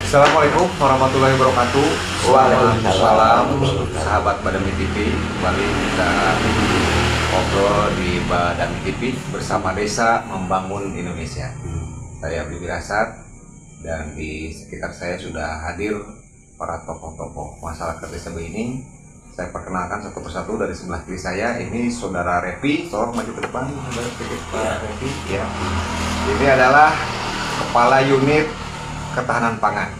Assalamualaikum warahmatullahi wabarakatuh. Waalaikumsalam. Sahabat Badami TV, kembali kita ngobrol di Badami TV bersama Desa Membangun Indonesia. Saya Budi Wirasat dan di sekitar saya sudah hadir para tokoh-tokoh masyarakat Desa Baining. Saya perkenalkan satu persatu. Dari sebelah kiri saya ini Saudara Revi. Tolong maju ke depan, Saudara Revi. Ya. Ini adalah Kepala Unit Ketahanan Pangan,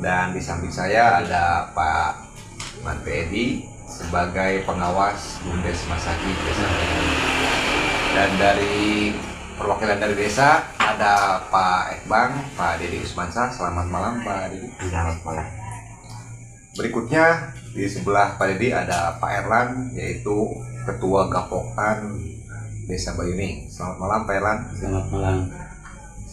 dan di samping saya ada Pak Mante Edi sebagai pengawas Bumdes Masagi Desa Baining. Dan dari perwakilan dari desa ada Pak Ekbang, Pak Dedi Usmansa. Selamat malam Pak Dedi. Selamat malam. Berikutnya di sebelah Pak Dedi ada Pak Erlan, yaitu Ketua Gapoktan Desa Baining. Selamat malam Pak Erlan. Selamat malam.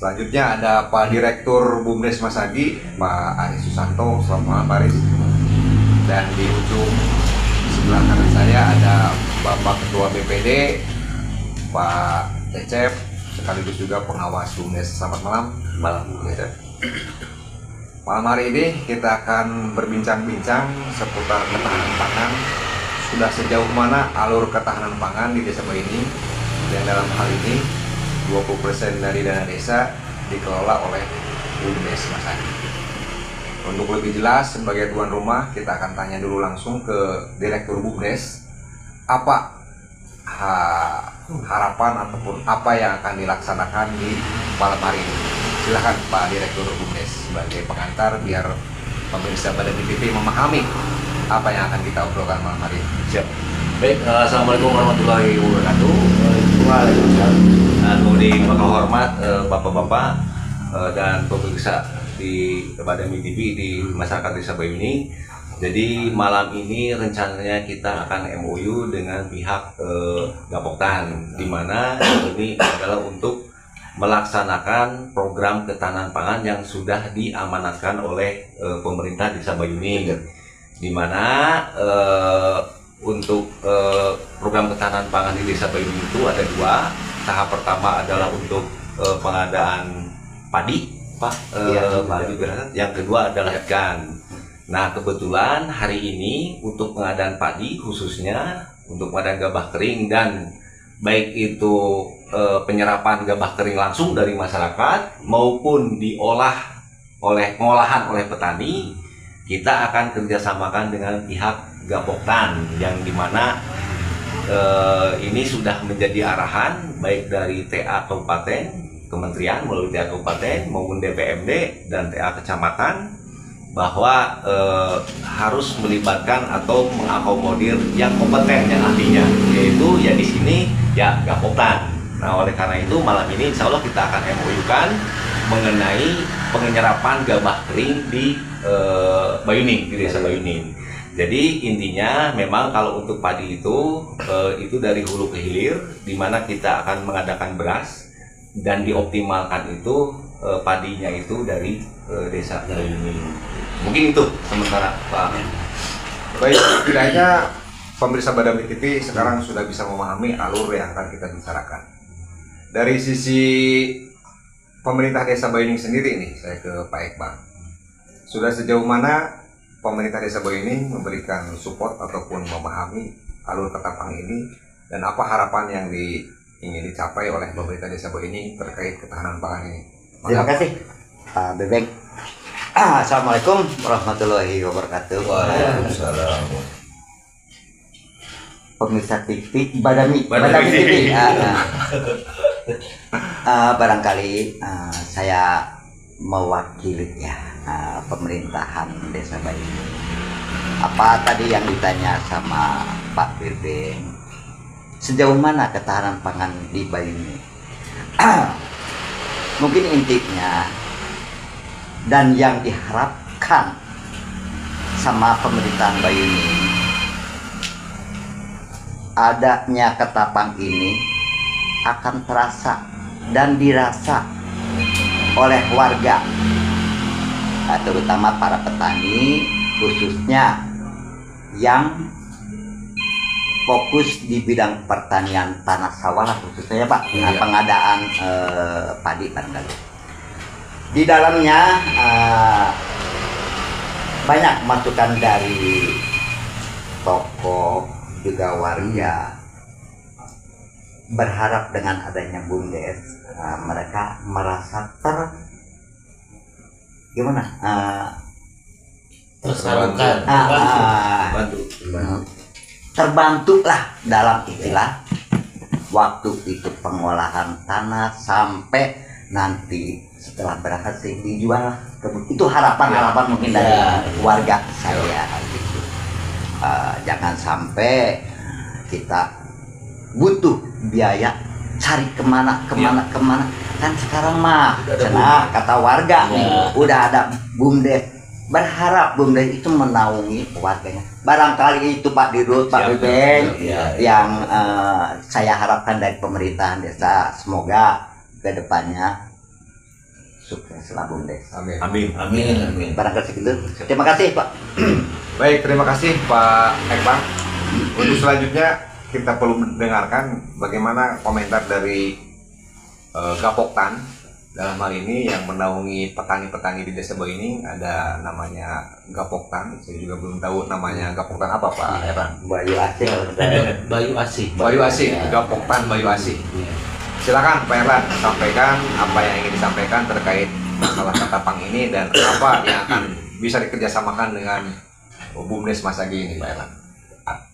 Selanjutnya ada Pak Direktur Bumdes Masagi, Pak Aris Susanto. Selamat malam Pak Aris. Dan di ujung sebelah kanan saya ada Bapak Ketua BPD, Pak Cecep, sekaligus juga pengawas Bumdes. Selamat malam. Malam. Malam hari ini kita akan berbincang-bincang seputar ketahanan pangan. Sudah sejauh mana alur ketahanan pangan di Desa Baining, dan dalam hal ini 20% dari dana desa dikelola oleh Bumdes Masagi. Untuk lebih jelas sebagai tuan rumah, kita akan tanya dulu langsung ke Direktur Bumdes, apa harapan ataupun apa yang akan dilaksanakan di malam hari ini. Silakan Pak Direktur Bumdes sebagai pengantar biar pemirsa Badami TV memahami apa yang akan kita obrolkan malam hari ini. Siap. Baik, assalamualaikum warahmatullahi wabarakatuh. Waalaikumsalam. Di hormat bapak-bapak dan pemirsa di Badami TV di masyarakat Desa Baining. Jadi malam ini rencananya kita akan MOU dengan pihak Gapoktan, di mana ini adalah untuk melaksanakan program ketahanan pangan yang sudah diamanatkan oleh pemerintah Desa Baining, di mana untuk program ketahanan pangan di Desa Baining itu ada dua. Tahap pertama adalah untuk pengadaan padi, Pak, padi beras. Yang kedua adalah ikan. Nah, kebetulan hari ini untuk pengadaan padi, khususnya untuk pengadaan gabah kering dan baik itu penyerapan gabah kering langsung dari masyarakat maupun diolah pengolahan oleh petani, kita akan kerjasamakan dengan pihak Gapoktan, yang dimana ini sudah menjadi arahan baik dari TA Kabupaten, Kementerian melalui TA Kabupaten maupun DPMD dan TA Kecamatan, bahwa harus melibatkan atau mengakomodir yang kompeten, yang ahlinya, yaitu ya di sini ya Gapoktan. Nah, oleh karena itu malam ini insya Allah kita akan MOU-kan mengenai penyerapan gabah kering di Baining, di Desa Baining. Jadi intinya memang kalau untuk padi itu dari hulu ke hilir, di mana kita akan mengadakan beras dan dioptimalkan itu padinya itu dari Desa Baining. Mungkin itu sementara Pak. Baik, kiranya pemirsa Badami TV sekarang sudah bisa memahami alur yang akan kita bicarakan. Dari sisi pemerintah Desa Baining sendiri nih, saya ke Pak Ekbang. Sudah sejauh mana pemerintah Desa Baining memberikan support ataupun memahami alur ketahanan pangan ini, dan apa harapan yang ingin dicapai oleh pemerintah Desa Baining terkait ketahanan pangan ini? Terima kasih Pak Bebek. Assalamualaikum warahmatullahi wabarakatuh. Waalaikumsalam. Pemirsa TV Badami TV. Barangkali saya mewakili ya pemerintahan Desa Baining. Apa tadi yang ditanya sama Pak Bebek, sejauh mana ketahanan pangan di Baining? Mungkin intinya dan yang diharapkan sama pemerintahan Baining, adanya ketapang ini akan terasa dan dirasa oleh warga, terutama para petani, khususnya yang fokus di bidang pertanian tanah sawah khususnya Pak, pengadaan padi barangkali. di dalamnya banyak masukan dari tokoh juga warga. Berharap dengan adanya BUMDes mereka merasa tersalurkan, terbantu lah dalam istilah waktu itu pengolahan tanah sampai nanti setelah berhasil dijual. Itu harapan mungkin dari warga saya gitu. Jangan sampai kita butuh biaya cari kemana kan sekarang mah kata warga udah ada BUMDes. Berharap BUMDes itu menaungi warganya. Barangkali itu Pak Dirut, Pak Bebeng yang saya harapkan dari pemerintahan desa. Semoga ke depannya sukseslah BUMDes. Amin. Barangkali segitu. Terima kasih Pak. Baik, terima kasih Pak Ekbang. Untuk selanjutnya kita perlu mendengarkan bagaimana komentar dari Gapoktan dalam hal ini yang menaungi petani-petani di Desa Bawining. Ada namanya Gapoktan, saya juga belum tahu namanya Gapoktan apa Pak Eran. Bayu Asih. Bayu Asih, Gapoktan Bayu Asih. Silakan Pak Erlan, sampaikan apa yang ingin disampaikan terkait masalah ketapang ini dan apa yang akan bisa dikerjasamakan dengan BUMDes Masagi ini Pak Erlan.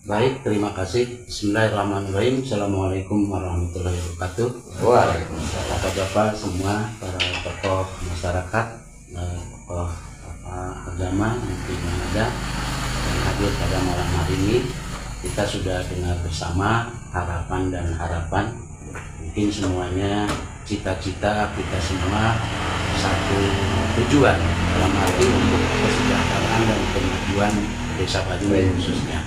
Baik, terima kasih. Bismillahirrahmanirrahim. Assalamualaikum warahmatullahi wabarakatuh. Waalaikumsalam. Bapak-bapak semua, para tokoh masyarakat, tokoh agama mungkin yang ada yang hadir pada malam hari ini. Kita sudah dengar bersama harapan dan harapan. Mungkin semuanya cita-cita kita semua satu tujuan dalam arti untuk kesejahteraan dan kemajuan Desa Bawining khususnya.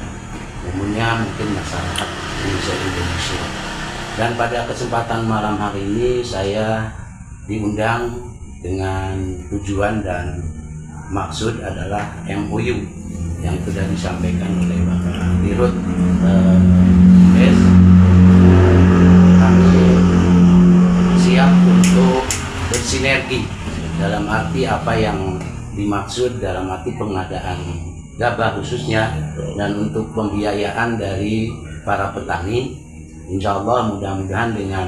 Umumnya mungkin masyarakat Indonesia. Dan pada kesempatan malam hari ini saya diundang dengan tujuan dan maksud adalah MOU yang sudah disampaikan oleh Bapak Dirut BUMDes. Kami siap untuk bersinergi dalam arti apa yang dimaksud dalam arti pengadaan gabah khususnya dan untuk pembiayaan dari para petani. Insya Allah mudah-mudahan dengan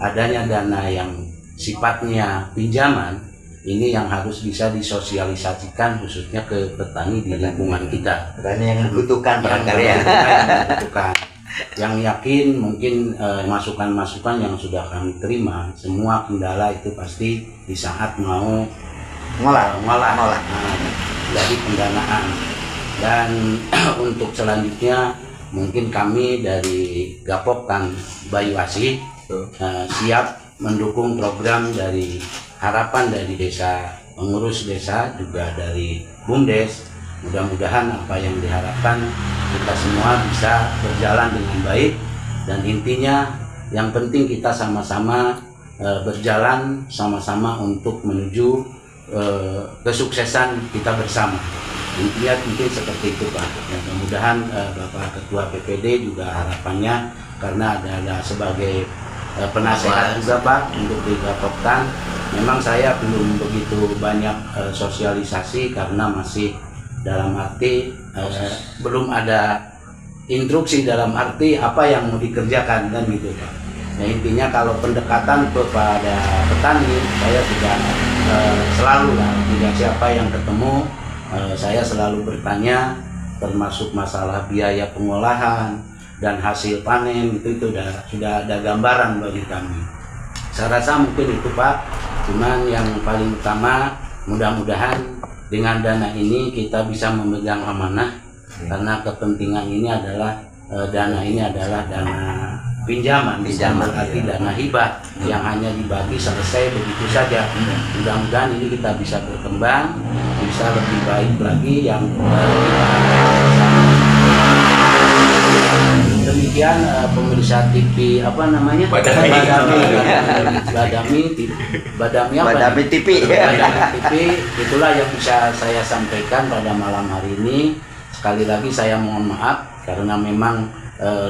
adanya dana yang sifatnya pinjaman ini yang harus bisa disosialisasikan khususnya ke petani di lingkungan kita. Dan yang membutuhkan barangkali ya. Yang yakin mungkin masukan-masukan yang sudah kami terima, semua kendala itu pasti di saat mau ngolah jadi pendanaan. Dan untuk selanjutnya mungkin kami dari Gapoktan Bayu Asih siap mendukung program dari harapan dari desa, pengurus desa juga dari BUMDes. Mudah-mudahan apa yang diharapkan kita semua bisa berjalan dengan baik, dan intinya yang penting kita sama-sama berjalan sama-sama untuk menuju kesuksesan kita bersama. Intinya mungkin seperti itu Pak. Mudah-mudahan Bapak Ketua PPD juga harapannya, karena ada sebagai penasehat juga Pak untuk di Gapoktan. Memang saya belum begitu banyak sosialisasi karena masih dalam arti belum ada instruksi dalam arti apa yang mau dikerjakan kan gitu Pak. Nah, intinya kalau pendekatan kepada petani saya sudah selalu lah, tidak siapa yang ketemu saya selalu bertanya, termasuk masalah biaya pengolahan dan hasil panen itu sudah ada gambaran bagi kami. Saya rasa mungkin itu Pak. Cuman yang paling utama mudah-mudahan dengan dana ini kita bisa memegang amanah, karena kepentingan ini adalah dana pinjaman berarti dana hibah yang hanya dibagi selesai begitu saja. Mudah-mudahan ini kita bisa berkembang, bisa lebih baik lagi yang demikian. Pemirsa TV apa namanya? Badami TV. Itulah yang bisa saya sampaikan pada malam hari ini. Sekali lagi saya mohon maaf karena memang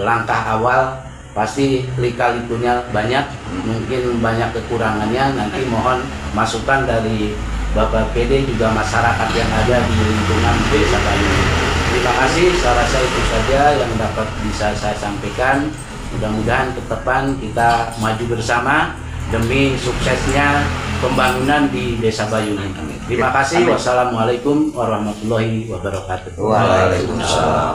langkah awal pasti lika-likunya banyak, mungkin banyak kekurangannya. Nanti mohon masukan dari Bapak PD juga masyarakat yang ada di lingkungan Desa Bayuni. Terima kasih, saya rasa itu saja yang dapat bisa saya sampaikan. Mudah-mudahan ke depan kita maju bersama demi suksesnya pembangunan di Desa Bayuni. Terima kasih. Wassalamualaikum warahmatullahi wabarakatuh. Waalaikumsalam.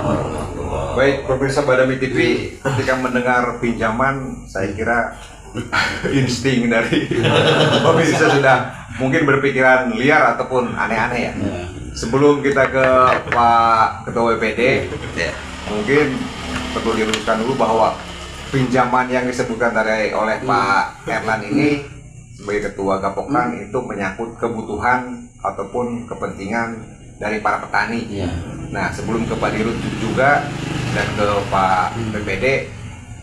Baik, pemirsa Badami TV, ketika mendengar pinjaman, saya kira insting dari pemirsa sudah mungkin berpikiran liar ataupun aneh-aneh ya. Sebelum kita ke Pak Ketua WPD, mungkin perlu diluruskan dulu bahwa pinjaman yang disebutkan tadi oleh Pak Erlan ini sebagai Ketua Gapoktan itu menyangkut kebutuhan ataupun kepentingan dari para petani. Nah, sebelum ke Pak Dirut juga dan ke Pak PPD,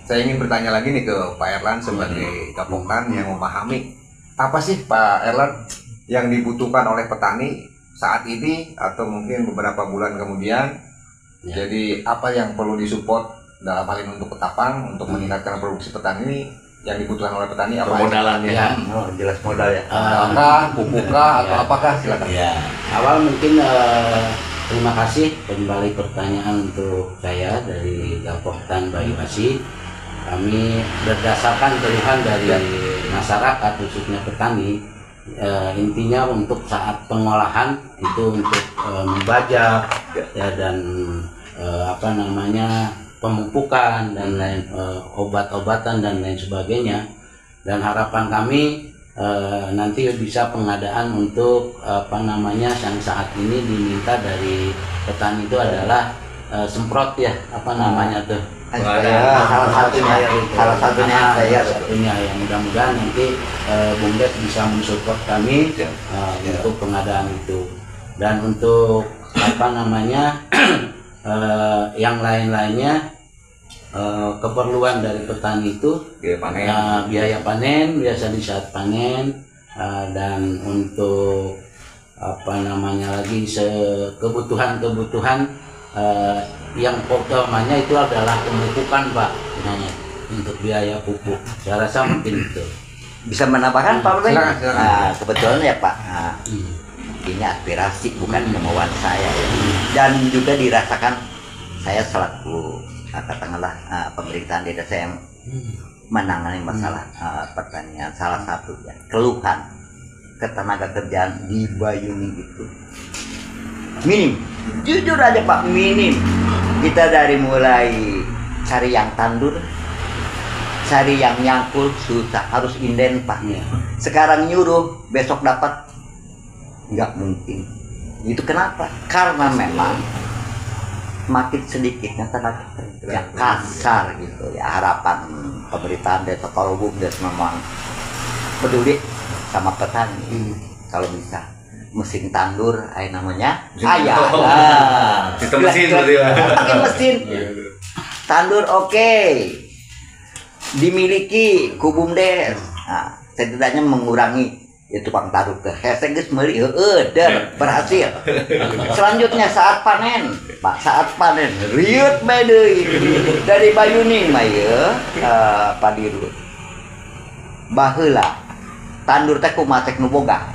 saya ingin bertanya lagi nih ke Pak Erlan sebagai Gapoktan yang memahami apa sih Pak Erlan yang dibutuhkan oleh petani saat ini atau mungkin beberapa bulan kemudian. Jadi apa yang perlu disupport dalam hal ini untuk Ketapang untuk meningkatkan produksi petani ini, yang dibutuhkan oleh petani apa? Permodalannya. Oh, jelas modal ya. Apakah pupukah atau apakah, silakan. Awal mungkin terima kasih kembali pertanyaan untuk saya dari Gapoktan Bayuasi. Kami berdasarkan keluhan dari masyarakat khususnya petani, intinya untuk saat pengolahan itu untuk membajak ya, dan pemupukan dan lain, obat-obatan dan lain sebagainya. Dan harapan kami nanti bisa pengadaan untuk yang saat ini diminta dari petani itu adalah semprot ya, salah satunya ya. Mudah-mudahan nanti BUMDes bisa mensupport kami untuk pengadaan itu. Dan untuk yang lain-lainnya, keperluan dari petani itu biaya panen biasa di saat panen, dan untuk kebutuhan yang utamanya itu adalah pemupukan, Pak. Untuk biaya pupuk, saya rasa mungkin itu. Bisa menambahkan Pak Beng? Silakan. Nah, kebetulan ya Pak. Nah, ini aspirasi bukan kemauan saya ya. Dan juga dirasakan saya selaku katakanlah pemerintahan di desa yang menangani masalah pertanian. Salah satu ya, keluhan ketenaga kerjaan di Bayuni itu minim. Jujur aja Pak, minim. Kita dari mulai cari yang tandur, cari yang nyangkul susah, harus inden Pak. Sekarang nyuruh besok dapat, nggak mungkin. Itu kenapa? Karena memang makin sedikitnya tenaga kerja kasar gitu ya. Harapan pemerintahan desa kalau BUMDes memang peduli sama petani, kalau bisa mesin tandur, namanya ayah. Sistem mesin berarti ya. Pakai mesin tandur, oke. Dimiliki ku BUMDes. Nah, setidaknya mengurangi itu tukang taruh ke hesek geus meuli berhasil. Selanjutnya saat panen, Pak, saat panen riut bae deui dari Bayuni mah ye, Pak Dirut. Baheula tandur teh kumaha cek nu boga.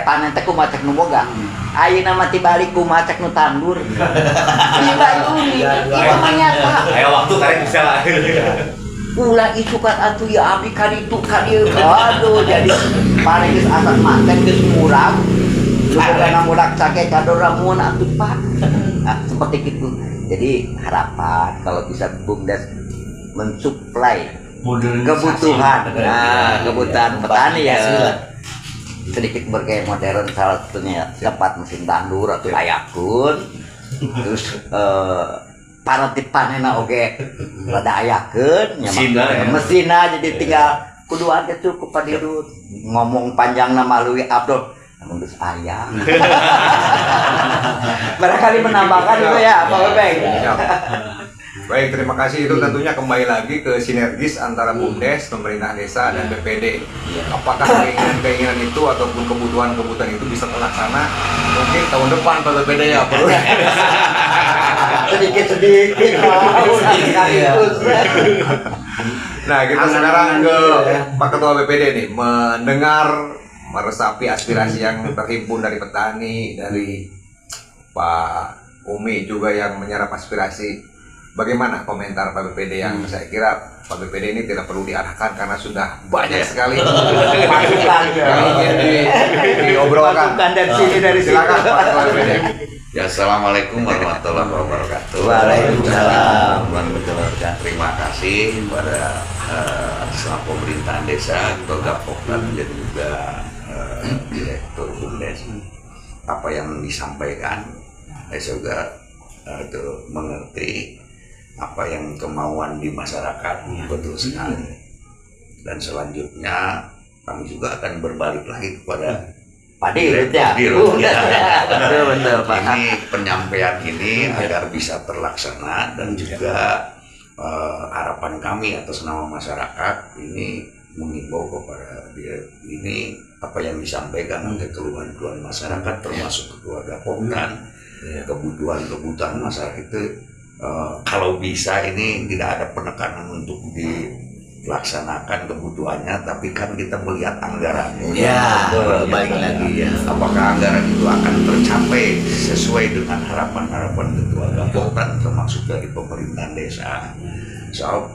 Panen teh kumaha cek nu boga. Ayeuna mah tibalik kumaha cek nu tandur. Di Bayuni ieu mah nyata. Aya waktu karek bisa lah. Ulah isukan atuh ya abdi kan itu kan ieu. Aduh, jadi paling geus asal manten geus murag. Lu boga murag sake kador ramuan atuh Pak. Nah, seperti itu. Jadi harapan kalau bisa BUMDes mensuplai kebutuhan, kebutuhan petani ya, sedikit bergaya modern, salah satunya tempat mesin tandur atau ayakun, terus panatip panena oke rada ayakun, mesinnya jadi tinggal kudu ada cukup Pak Dirut. Ngomong panjang nama Lui Abdul ngurus ayam. Barangkali menambahkan itu ya Pak Beng. Baik, terima kasih. Itu tentunya kembali lagi ke sinergis antara BUMDes, pemerintah desa, dan BPD. Apakah keinginan-keinginan itu ataupun kebutuhan-kebutuhan itu bisa terlaksana? Mungkin tahun depan Pak BPD ya, perlu sedikit-sedikit. Nah, kita sekarang ke Pak Ketua BPD nih, mendengar, meresapi aspirasi yang terhimpun dari petani, dari Pak Umi juga yang menyerap aspirasi. Bagaimana komentar Pak BPD yang saya kira Pak BPD ini tidak perlu diarahkan karena sudah banyak sekali masukan yang ingin diobrolkan. Masukan dari sini, dari sini. Silakan Pak Ketua BPD. Ya, assalamualaikum warahmatullahi wabarakatuh. Waalaikumsalam warahmatullahi wabarakatuh. Terima kasih kepada selama pemerintahan desa, Ketua Gapokdan dan juga Direktur BUMDes. Apa yang disampaikan, saya juga mengerti apa yang kemauan di masyarakat, betul sekali. Dan selanjutnya kami juga akan berbalik lagi kepada Pak Dirut ya. Betul Pak. Ini penyampaian ini agar bisa terlaksana dan juga harapan kami atas nama masyarakat ini mengimbau kepada ini apa yang disampaikan oleh keluhan-keluhan masyarakat termasuk Ketua Gapokdan, kebutuhan masyarakat itu kalau bisa ini tidak ada penekanan untuk dilaksanakan kebutuhannya, tapi kan kita melihat anggaran. Ya, balik lagi ya. Apakah anggaran itu akan tercapai sesuai dengan harapan-harapan Ketua Gapokdan termasuk dari pemerintahan desa? So,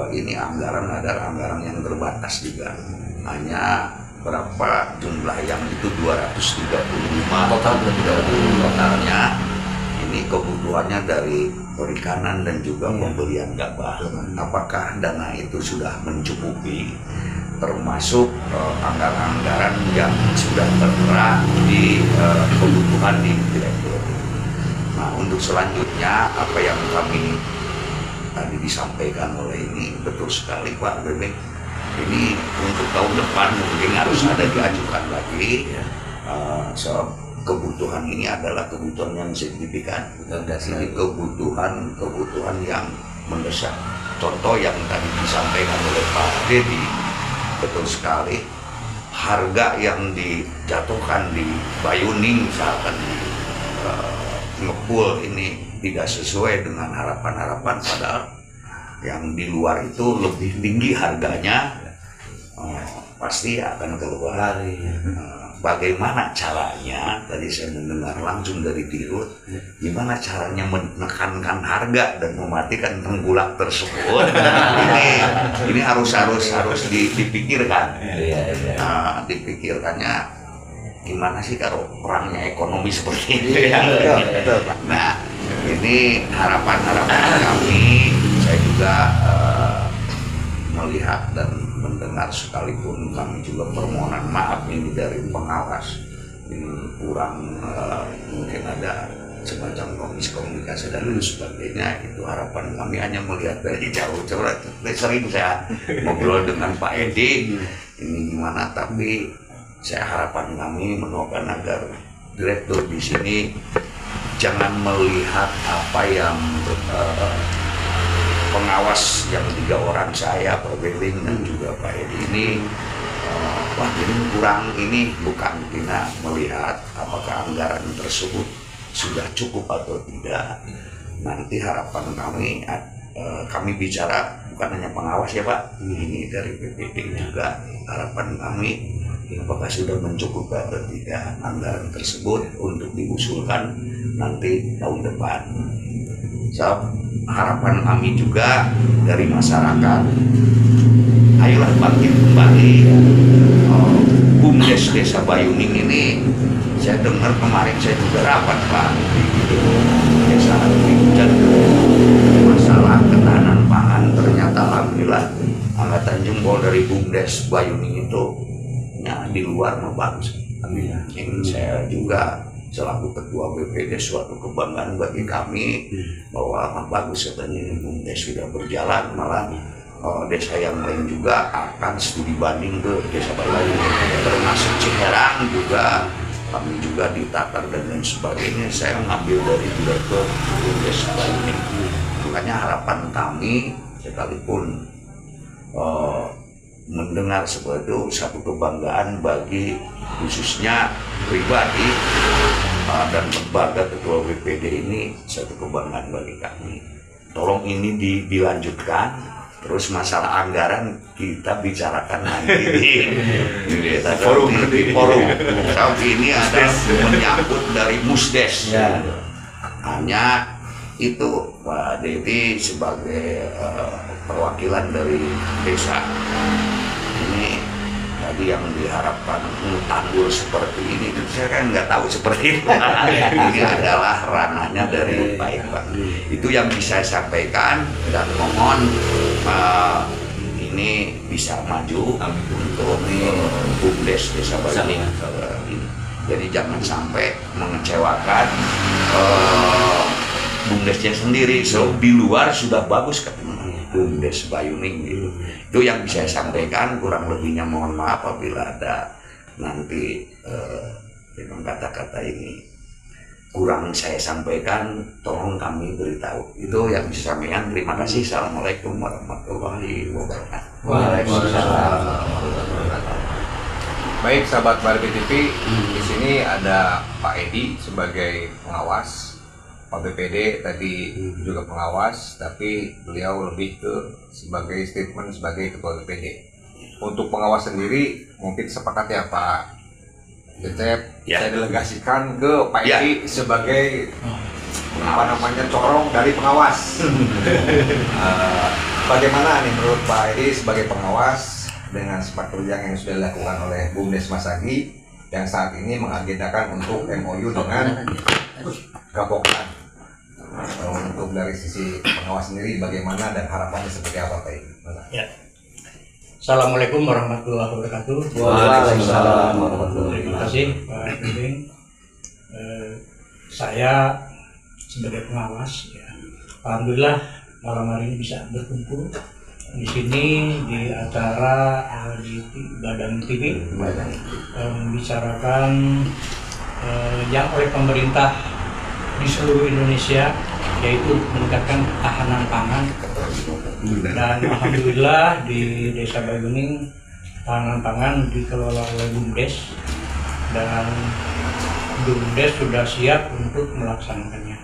ini anggaran adalah anggaran yang terbatas juga. Hanya berapa jumlah yang itu 235 totalnya. Ini kebutuhannya dari perikanan dan juga pembelian gabah. Apakah dana itu sudah mencukupi, termasuk anggaran-anggaran yang sudah tertera di kebutuhan di direktur. Nah, untuk selanjutnya apa yang kami tadi disampaikan oleh ini betul sekali Pak Bebek. Ini untuk tahun depan mungkin harus ada diajukan lagi. So, kebutuhan ini adalah kebutuhan yang signifikan. Ini kebutuhan yang mendesak. Contoh yang tadi disampaikan oleh Pak Dedi, betul sekali. Harga yang dijatuhkan di Bayuning misalkan di Ngepul ini tidak sesuai dengan harapan-harapan, padahal yang di luar itu lebih tinggi harganya. Pasti akan keluar. Bagaimana caranya, tadi saya mendengar langsung dari Dirut, gimana caranya menekankan harga dan mematikan tengkulak tersebut. Ini harus dipikirkan. Dipikirkannya gimana sih kalau perangnya ekonomi seperti itu ya. Nah, ini harapan-harapan kami. Saya juga melihat dan mendengar, sekalipun kami juga permohonan maaf ini dari pengawas ini kurang mungkin ada semacam komunikasi dan lain sebagainya. Itu harapan kami hanya melihat dari jauh. Sering saya ngobrol dengan Pak Edi ini gimana, tapi saya harapan kami mendoakan agar direktur di sini jangan melihat apa yang pengawas yang 3 orang saya, Pak Beling dan juga Pak Edi ini, wah ini kurang, ini bukan kita melihat apakah anggaran tersebut sudah cukup atau tidak. Nanti harapan kami bicara bukan hanya pengawas ya Pak, ini dari BPD juga, harapan kami apakah sudah mencukupi atau tidak anggaran tersebut untuk diusulkan nanti tahun depan. So, harapan kami juga dari masyarakat, ayolah bangkit kembali. BUMDes Desa Bayuning ini, saya dengar kemarin saya juga rapat Pak di desa dan masalah ketahanan pangan, ternyata alhamdulillah angkatan jempol dari BUMDes Bayuning itu di luar bagus. Ini saya juga selaku ketua BPD suatu kebanggaan bagi kami bahwa bagus katanya BUMDes sudah berjalan, malah desa yang lain juga akan studi banding ke desa Bayuning, termasuk Ciherang juga kami juga ditatar dan lain sebagainya. Saya mengambil dari direktur BUMDes Bayuning. Makanya harapan kami, sekalipun mendengar seperti itu, satu kebanggaan bagi khususnya pribadi dan lembaga ketua BPD ini, satu kebanggaan bagi kami. Tolong ini dilanjutkan Terus masalah anggaran kita bicarakan nanti di forum. Tapi ini ada menyangkut dari Musdes. Hanya itu Pak Dedi sebagai perwakilan dari desa ini tadi yang diharapkan tanggul seperti ini, saya kan nggak tahu seperti itu. Ini adalah ranahnya dari Pak. Itu yang bisa saya sampaikan dan mohon ini bisa maju untuk BUMDes Desa Bayuning ini. Jadi jangan sampai mengecewakan BUMDesnya sendiri. So di luar sudah bagus katanya BUMDes Bayuning gitu. Itu yang bisa saya sampaikan, kurang lebihnya mohon maaf apabila ada nanti memang kata-kata ini kurang saya sampaikan, tolong kami beritahu. Itu yang bisa saya sampaikan. Terima kasih. Assalamualaikum warahmatullahi wabarakatuh. Waalaikumsalam. Baik sahabat Barbie TV, di sini ada Pak Edi sebagai pengawas. Pak BPD tadi juga pengawas, tapi beliau lebih ke sebagai statement sebagai ketua BPD. Untuk pengawas sendiri mungkin sepakat ya Pak Cecep, saya delegasikan ke Pak Edi sebagai corong dari pengawas. Bagaimana nih menurut Pak Edi sebagai pengawas dengan sepak terjang yang sudah dilakukan oleh BUMDes Masagi yang saat ini mengagendakan untuk MOU dengan Gapoktan? Untuk dari sisi pengawas sendiri bagaimana dan harapannya seperti apa Pak? Ya. Assalamualaikum warahmatullahi wabarakatuh. Waalaikumsalam warahmatullahi wabarakatuh. Terima kasih Pak Bimbing. Saya sebagai pengawas, ya, alhamdulillah malam hari ini bisa berkumpul di sini di acara di Badan TV membicarakan yang oleh pemerintah di seluruh Indonesia, yaitu meningkatkan ketahanan pangan. Dan alhamdulillah di Desa Bayuning ketahanan pangan dikelola oleh BUMDes dan BUMDes sudah siap untuk melaksanakannya.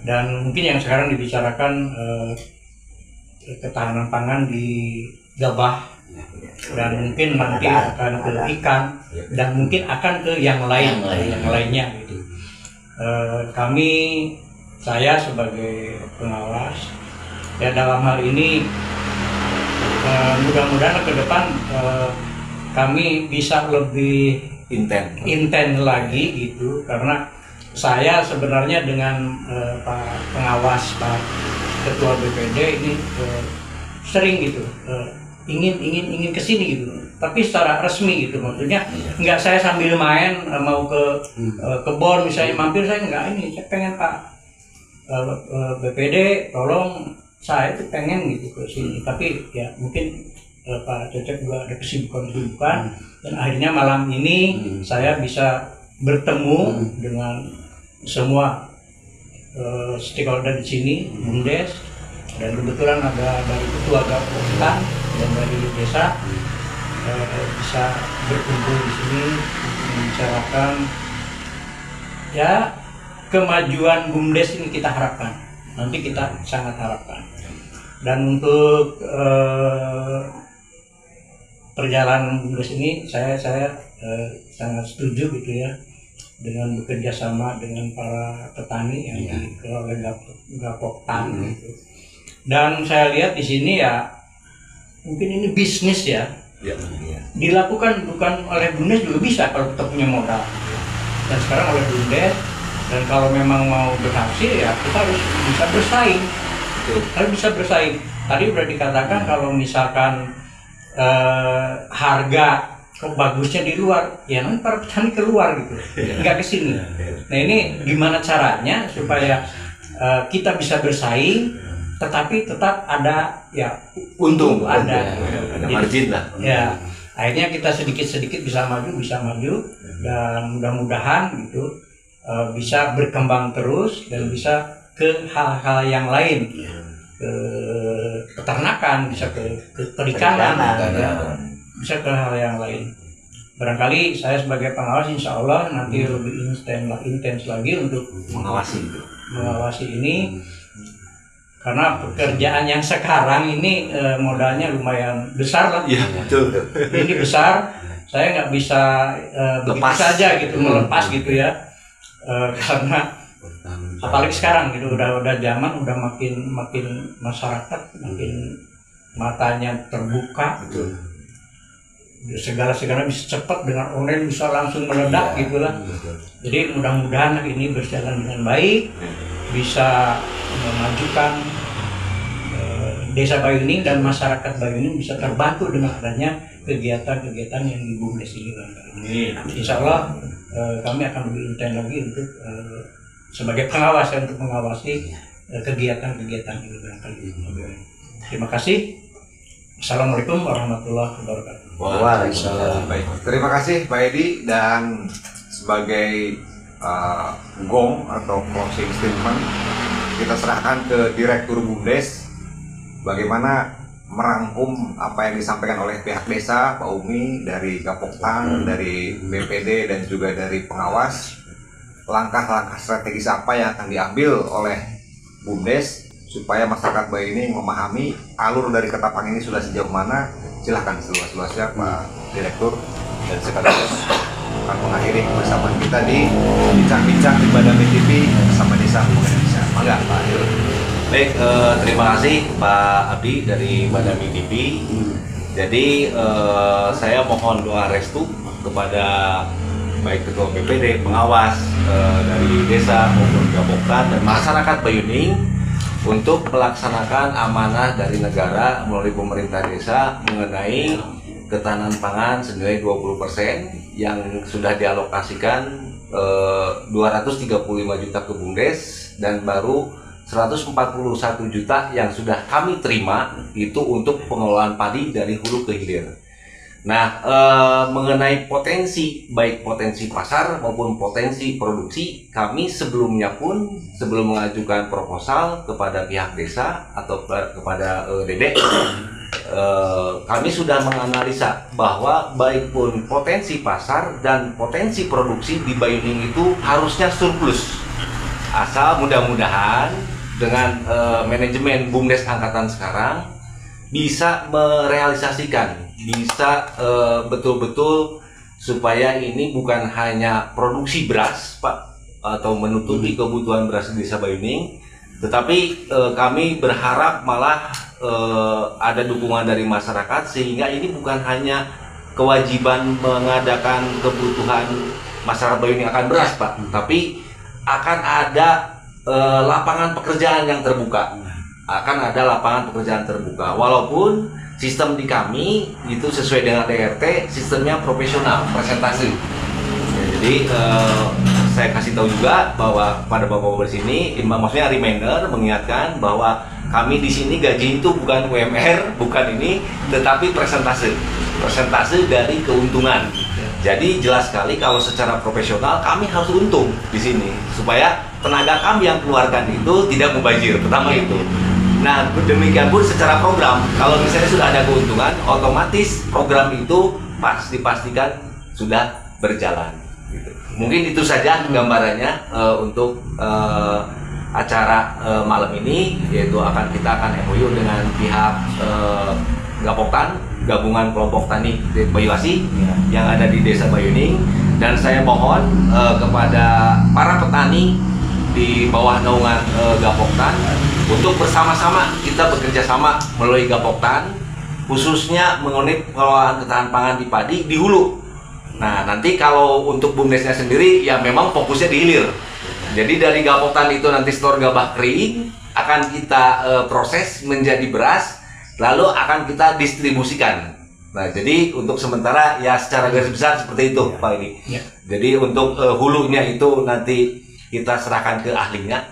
Dan mungkin yang sekarang dibicarakan ketahanan pangan di gabah, dan mungkin nanti akan ke ikan, dan mungkin akan ke yang lainnya gitu. Saya sebagai pengawas ya dalam hal ini mudah-mudahan ke depan kami bisa lebih intens lagi gitu, karena saya sebenarnya dengan Pak Pengawas, Pak Ketua BPD ini sering gitu ingin kesini gitu, tapi secara resmi gitu, maksudnya nggak saya sambil main mau ke kebon misalnya mampir, saya saya pengen Pak BPD tolong saya tuh pengen gitu ke sini, tapi ya mungkin Pak Cecep juga ada kesibukan dan akhirnya malam ini saya bisa bertemu dengan semua stakeholder di sini, BUMDes, dan kebetulan ada dari ketua Gapoktan dan dari desa bisa berkumpul di sini membicarakan ya kemajuan BUMDes ini kita harapkan, nanti kita sangat harapkan. Dan untuk perjalanan BUMDes ini saya sangat setuju gitu ya, dengan bekerja sama dengan para petani yang dikelola oleh Gapoktan gitu. Dan saya lihat di sini ya mungkin ini bisnis ya, dilakukan bukan oleh BUMDes juga bisa kalau kita punya modal, dan sekarang oleh BUMDes. Dan kalau memang mau berhasil ya kita harus bisa bersaing, harus bisa bersaing. Tadi udah dikatakan kalau misalkan harga kok bagusnya di luar, ya nanti para petani keluar gitu, nggak kesini. Nah ini gimana caranya supaya kita bisa bersaing, tetapi tetap ada ya untung, ada margin lah. Ya akhirnya kita sedikit bisa maju, dan mudah-mudahan gitu bisa berkembang terus dan bisa ke hal-hal yang lain, ke peternakan, bisa ke perikanan, bisa ke hal yang lain. Barangkali saya sebagai pengawas insya Allah nanti lebih intens lagi untuk mengawasi ini, karena pekerjaan yang sekarang ini modalnya lumayan besar lah. Iya, betul. Ini besar, saya nggak bisa begitu Lepas. saja gitu melepas gitu ya. Karena apalagi sekarang gitu udah zaman udah makin masyarakat makin matanya terbuka. Betul. Segala bisa cepat dengan online bisa langsung meledak gitulah. Jadi mudah-mudahan ini berjalan dengan baik, bisa memajukan desa Bayuning dan masyarakat Bayuning bisa terbantu dengan adanya kegiatan-kegiatan yang di BUMDes ini. Insya Allah kami akan lebih intens lagi untuk sebagai pengawas untuk mengawasi kegiatan-kegiatan ini barangkali. Terima kasih. Assalamualaikum warahmatullahi wabarakatuh. Waalaikumsalam. Baik, terima kasih Pak Edi, dan sebagai gong atau closing statement kita serahkan ke Direktur BUMDes bagaimana merangkum apa yang disampaikan oleh pihak desa, Pak Umi dari Gapoktan, dari BPD dan juga dari pengawas, langkah-langkah strategis apa yang akan diambil oleh BUMDes supaya masyarakat Bayuning memahami alur dari Ketapang ini sudah sejauh mana. Silahkan seluas-luasnya Pak Direktur, dan sekaligus akan mengakhiri kebersamaan kita di bincang-bincang di Badami TV bersama Desa Indonesia. Mangga Pak Direktur. Baik, terima kasih Pak Abdi dari Badami TV. Jadi saya mohon doa restu kepada baik Ketua BPD, pengawas dari desa maupun Gapoktan dan masyarakat Bayuning untuk melaksanakan amanah dari negara melalui pemerintah desa mengenai ketahanan pangan senilai 20% yang sudah dialokasikan 235 juta ke BUMDes dan baru 141 juta yang sudah kami terima itu untuk pengelolaan padi dari hulu ke hilir. Nah, mengenai potensi, baik potensi pasar maupun potensi produksi, kami sebelumnya pun sebelum mengajukan proposal kepada pihak desa atau kepada Dedek, kami sudah menganalisa bahwa baik pun potensi pasar dan potensi produksi di Bayuning itu harusnya surplus. Asal mudah-mudahan dengan manajemen BUMDes angkatan sekarang bisa merealisasikan, bisa betul-betul supaya ini bukan hanya produksi beras, Pak, atau menutupi kebutuhan beras di Desa Bayuning, tetapi kami berharap malah ada dukungan dari masyarakat sehingga ini bukan hanya kewajiban mengadakan kebutuhan masyarakat Bayuning akan beras, Pak, tapi akan ada lapangan pekerjaan yang terbuka. Akan ada lapangan pekerjaan terbuka, walaupun sistem di kami itu sesuai dengan DRT, sistemnya profesional, presentasi. Ya, jadi saya kasih tahu juga bahwa pada bapak-bapak di sini, maksudnya reminder, mengingatkan bahwa kami di sini gaji itu bukan UMR, bukan ini, tetapi presentase dari keuntungan. Jadi jelas sekali kalau secara profesional kami harus untung di sini supaya tenaga kami yang keluarkan itu tidak mubazir, pertama itu. Nah, demikian pun secara program, kalau misalnya sudah ada keuntungan, otomatis program itu dipastikan sudah berjalan. Gitu. Mungkin itu saja gambarannya untuk acara malam ini, yaitu kita akan MOU dengan pihak Gapoktan, gabungan kelompok tani Bayuasi yang ada di Desa Bayuning, dan saya mohon kepada para petani di bawah naungan Gapoktan untuk bersama-sama kita bekerja sama melalui Gapoktan, khususnya mengenai pengelolaan ketahanan pangan di padi di hulu. Nah, nanti kalau untuk BUMDesnya sendiri ya memang fokusnya di hilir. Jadi dari Gapoktan itu nanti stor gabah kering akan kita proses menjadi beras, lalu akan kita distribusikan. Nah, jadi untuk sementara ya secara garis besar seperti itu, Pak ini. Ya. Jadi untuk hulunya itu nanti kita serahkan ke ahlinya,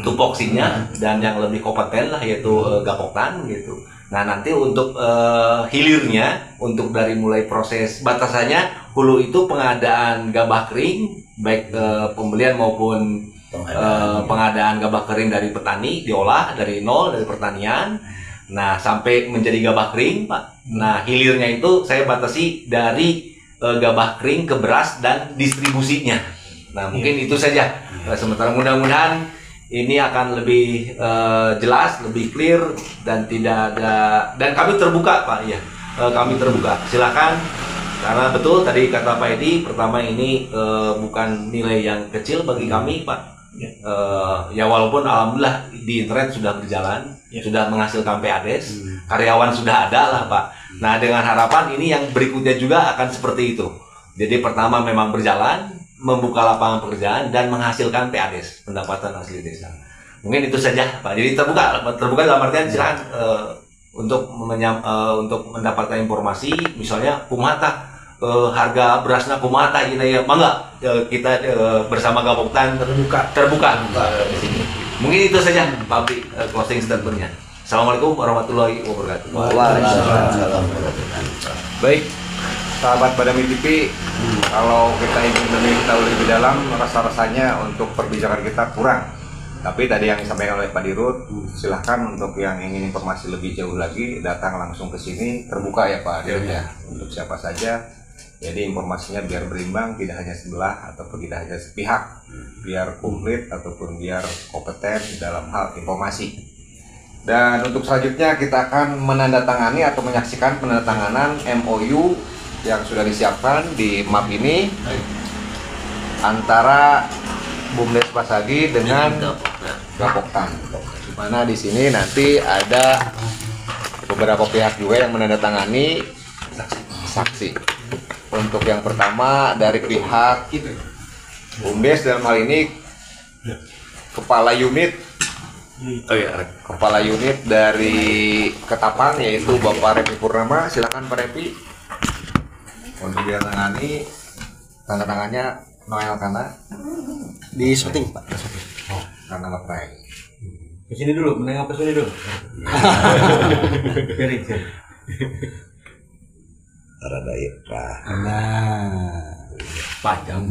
tupoksinya, dan yang lebih kompeten lah yaitu Gapoktan gitu. Nah, nanti untuk hilirnya, untuk dari mulai proses batasannya, hulu itu pengadaan gabah kering, baik pembelian maupun pengadaan gabah kering dari petani, diolah dari nol, dari pertanian. Nah, sampai menjadi gabah kering, Pak. Nah, hilirnya itu saya batasi dari gabah kering ke beras dan distribusinya. Nah, mungkin itu saja. Sementara mudah-mudahan ini akan lebih jelas, lebih clear dan tidak ada, dan kami terbuka Pak ya. Kami terbuka. Silakan, karena betul tadi kata Pak Edi, pertama ini bukan nilai yang kecil bagi kami Pak. Ya walaupun alhamdulillah di internet sudah berjalan, sudah menghasilkan PADES, karyawan sudah ada lah Pak. Nah dengan harapan ini yang berikutnya juga akan seperti itu. Jadi pertama memang berjalan, membuka lapangan pekerjaan dan menghasilkan PADES, pendapatan asli desa. Mungkin itu saja Pak. Jadi terbuka dalam artian silakan untuk mendapatkan informasi, misalnya kumata harga berasnya kumata ini ya, mangga kita bersama Gapoktan terbuka di sini. Mungkin itu saja Pak Abdi, closing statementnya. Assalamualaikum warahmatullahi wabarakatuh. Waalaikumsalam. Baik, sahabat Badami TV, kalau kita ingin lebih tahu lebih dalam, rasa-rasanya untuk perbincangan kita kurang. Tapi tadi yang disampaikan oleh Pak Dirut, silahkan untuk yang ingin informasi lebih jauh lagi, datang langsung ke sini, terbuka ya Pak Dirut ya, untuk siapa saja. Jadi informasinya biar berimbang, tidak hanya sebelah ataupun tidak hanya sepihak, biar komplit ataupun biar kompeten dalam hal informasi. Dan untuk selanjutnya kita akan menandatangani atau menyaksikan penandatanganan MOU yang sudah disiapkan di map ini antara Bumdes Pasagi dengan Gapoktan. Di mana di sini nanti ada beberapa pihak juga yang menandatangani saksi. Untuk yang pertama dari pihak Bumdes, dalam hal ini kepala unit dari Ketapang, yaitu Bapak Repi Purnama. Silakan Pak Repi untuk ditandatangani. Tanda tangannya Noel Kana di syuting Pak. karena lepai. Kesini dulu, menengok ke sini dulu. Rada Pak. Panjang.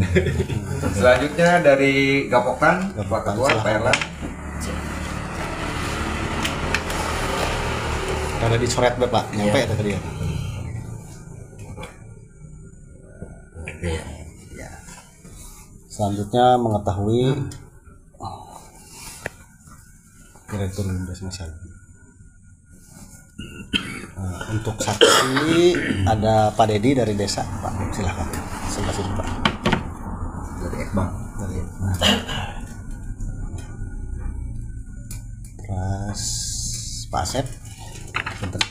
Selanjutnya dari Gapoktan, Pak Ketua, Pak Erlan. Karena dicoret Bapak, nyampe ya tadi ya. Selanjutnya mengetahui Direktur Bumdes Masyarakat. Untuk saksi ada Pak Dedi dari desa, Pak. Silakan. Sebelah sini Pak. Dari Ekbang. Dari Terus Pak Asep. Bentar.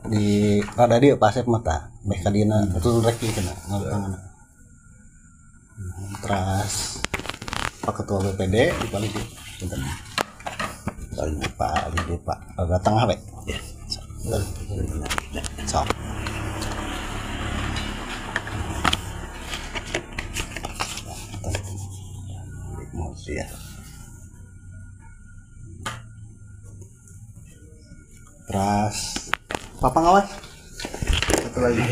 Di rada dia Pak Asep mata. Baik kadina betul reki kena tangan. Terus Pak Ketua BPD di paling di bentar. Pak Lidi Pak agak tengah Pak. Ya. So. Ya. Terus Pak Pengawas. Satu lagi.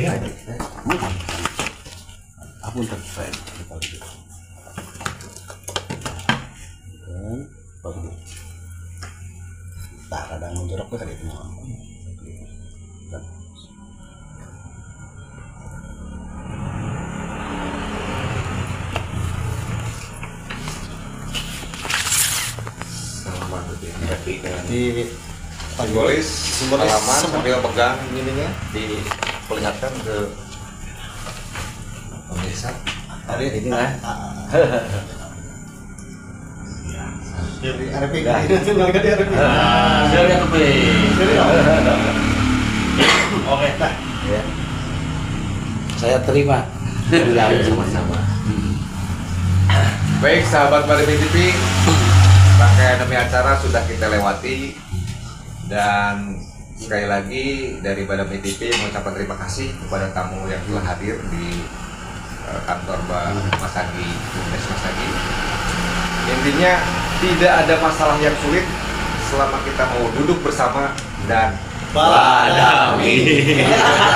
Apun terus. Tak ada ngejorok tadi itu. Di Simbolis, halaman sambil pegang ininya, Diperlihatkan ke pemirsa. tadi ini kan. Oke, ya. Saya terima. Sama-sama. Baik sahabat Badami TV, rangkaian demi acara sudah kita lewati, dan sekali lagi dari Badami TV mengucapkan terima kasih kepada tamu yang telah hadir di kantor Mas Agi, Bumdes Mas Agi. Intinya tidak ada masalah yang sulit selama kita mau duduk bersama dan Badami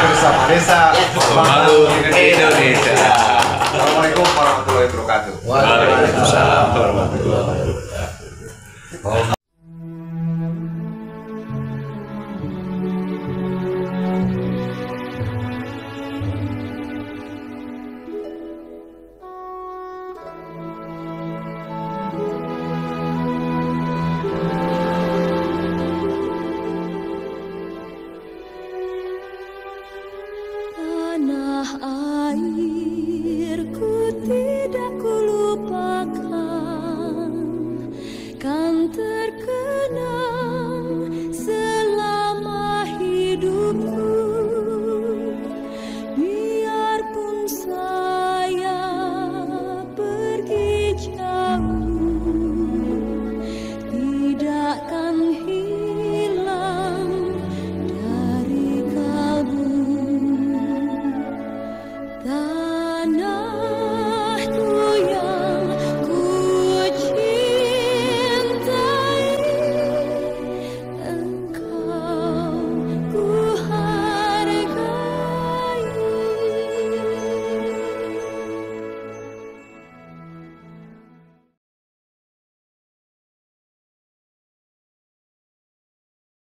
bersama desa membangun Indonesia. Assalamualaikum warahmatullahi wabarakatuh. Waalaikumsalam warahmatullahi wabarakatuh. Untuk